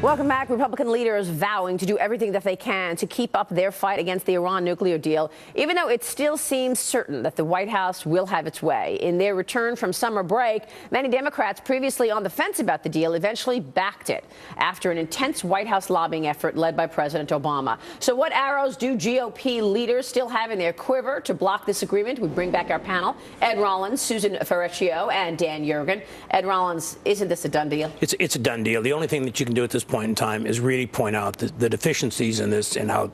Welcome back. Republican leaders vowing to do everything that they can to keep up their fight against the Iran nuclear deal, even though it still seems certain that the White House will have its way. In their return from summer break, many Democrats previously on the fence about the deal eventually backed it after an intense White House lobbying effort led by President Obama. So what arrows do GOP leaders still have in their quiver to block this agreement? We bring back our panel, Ed Rollins, Susan Ferrecchio, and Dan Yergin. Ed Rollins, isn't this a done deal? It's a done deal. The only thing that you can do at this point in time is really point out the deficiencies in this and how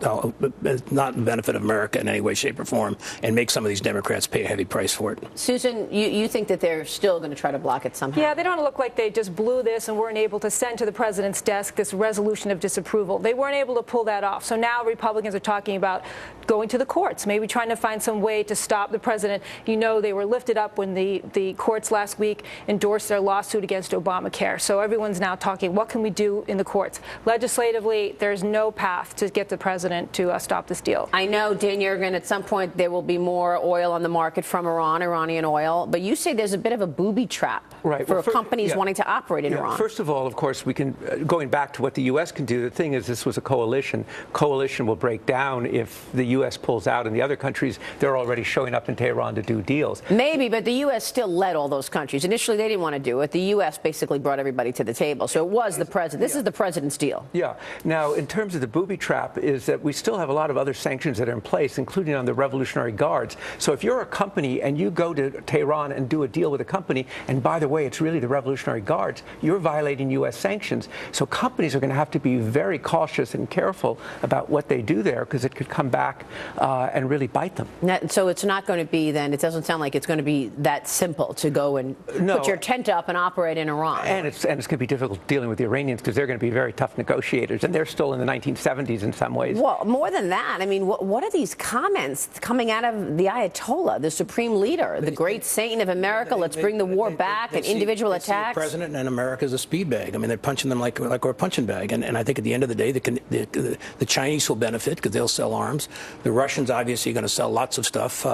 it's not in the benefit of America in any way, shape, or form, and make some of these Democrats pay a heavy price for it. Susan, you think that they're still going to try to block it somehow? Yeah, they don't look like they just blew this and weren't able to send to the president's desk this resolution of disapproval. They weren't able to pull that off. So now Republicans are talking about going to the courts, maybe trying to find some way to stop the president. You know, they were lifted up when the courts last week endorsed their lawsuit against Obamacare. So everyone's now talking, what can we do in the courts? Legislatively, there's no path to get the president to stop this deal. I know, Dan Yergin, at some point there will be more oil on the market from Iran, Iranian oil, but you say there's a bit of a booby trap for companies wanting to operate in Iran. First of all, of course, we can, going back to what the U.S. can do, the thing is this was a coalition. Coalition will break down if the U.S. pulls out, and the other countries, they're already showing up in Tehran to do deals. Maybe, but the U.S. still led all those countries. Initially, they didn't want to do it. The U.S. basically brought everybody to the table. So it was the president. This is the president's deal. Yeah. Now, in terms of the booby trap, is that we still have a lot of other sanctions that are in place, including on the Revolutionary Guards. So if you're a company and you go to Tehran and do a deal with a company, and by the way, it's really the Revolutionary Guards, you're violating U.S. sanctions. So companies are going to have to be very cautious and careful about what they do there, because it could come back and really bite them. So it's not going to be, then, it doesn't sound like it's going to be that simple to go and put your tent up and operate in Iran. And it's going to be difficult dealing with the Iranians, because they're going to be very tough negotiators, and they're still in the 1970s in some ways. Well, more than that, I mean, what are these comments coming out of the Ayatollah, the supreme leader, the great Satan of America? Let's bring the war back and individual attacks. The president and America is a speed bag. I mean, they're punching them like we're a punching bag. And I think at the end of the day, the Chinese will benefit because they'll sell arms. The Russians obviously are going to sell lots of stuff.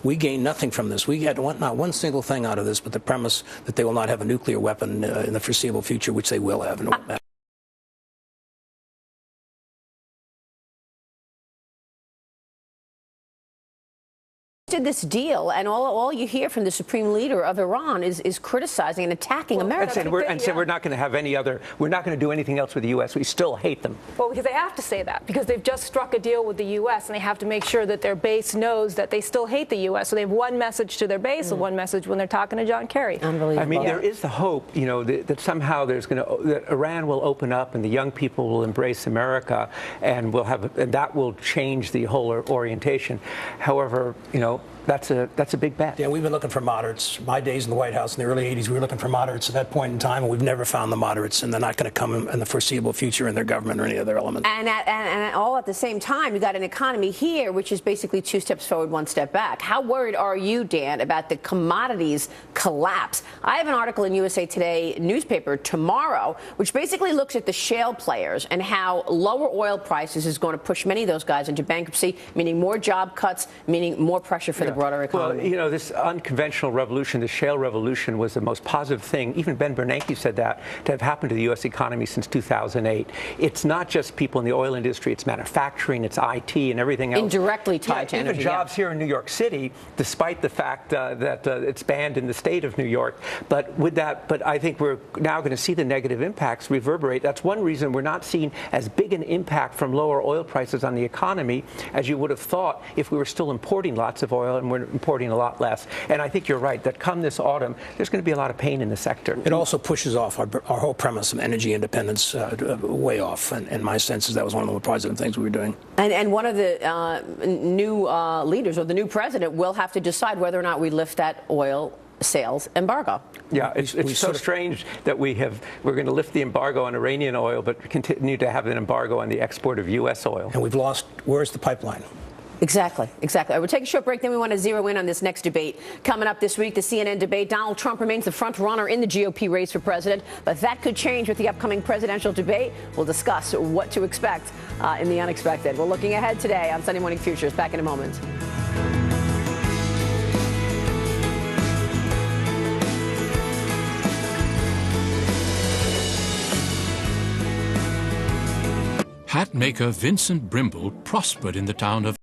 We gain nothing from this. We had not one single thing out of this, but the premise that they will not have a nuclear weapon in the foreseeable future, which they will have. This deal, and all you hear from the supreme leader of Iran is criticizing and attacking America. And saying we're not going to have any other, we're not going to do anything else with the U.S. We still hate them. Well, because they have to say that, because they've just struck a deal with the U.S. and they have to make sure that their base knows that they still hate the U.S. So they have one message to their base and one message when they're talking to John Kerry. Unbelievable. I mean, there is the hope, you know, that somehow that Iran will open up and the young people will embrace America, and that will change the whole orientation. However, you know, that's a big bet. Yeah, we've been looking for moderates. My days in the White House in the early 80s, we were looking for moderates at that point in time, and we've never found the moderates, and they're not going to come in the foreseeable future in their government or any other element. And all at the same time, you've got an economy here which is basically 2 steps forward, 1 step back. How worried are you, Dan, about the commodities collapse? I have an article in USA Today newspaper tomorrow, which basically looks at the shale players and how lower oil prices is going to push many of those guys into bankruptcy, meaning more job cuts, meaning more pressure for the broader economy. Well, you know, this unconventional revolution, the shale revolution, was the most positive thing. Even Ben Bernanke said that to have happened to the U.S. economy since 2008. It's not just people in the oil industry, it's manufacturing, it's IT and everything else. Indirectly tied to energy. Even jobs here in New York City, despite the fact that it's banned in the state of New York. But I think we're now going to see the negative impacts reverberate. That's one reason we're not seeing as big an impact from lower oil prices on the economy as you would have thought if we were still importing lots of oil, and we're importing a lot less. And I think you're right that come this autumn, there's going to be a lot of pain in the sector. It also pushes off our whole premise of energy independence way off. And my sense is that was one of the more positive things we were doing. And one of the new leaders, or the new president, will have to decide whether or not we lift that oil sales embargo. Yeah, it's so strange that we're going to lift the embargo on Iranian oil, but continue to have an embargo on the export of U.S. oil. And we've lost, where's the pipeline? Exactly. We'll take a short break, then we want to zero in on this next debate. Coming up this week, the CNN debate. Donald Trump remains the front runner in the GOP race for president, but that could change with the upcoming presidential debate. We'll discuss what to expect in the unexpected. We're looking ahead today on Sunday Morning Futures. Back in a moment. Hat maker Vincent Brimble prospered in the town of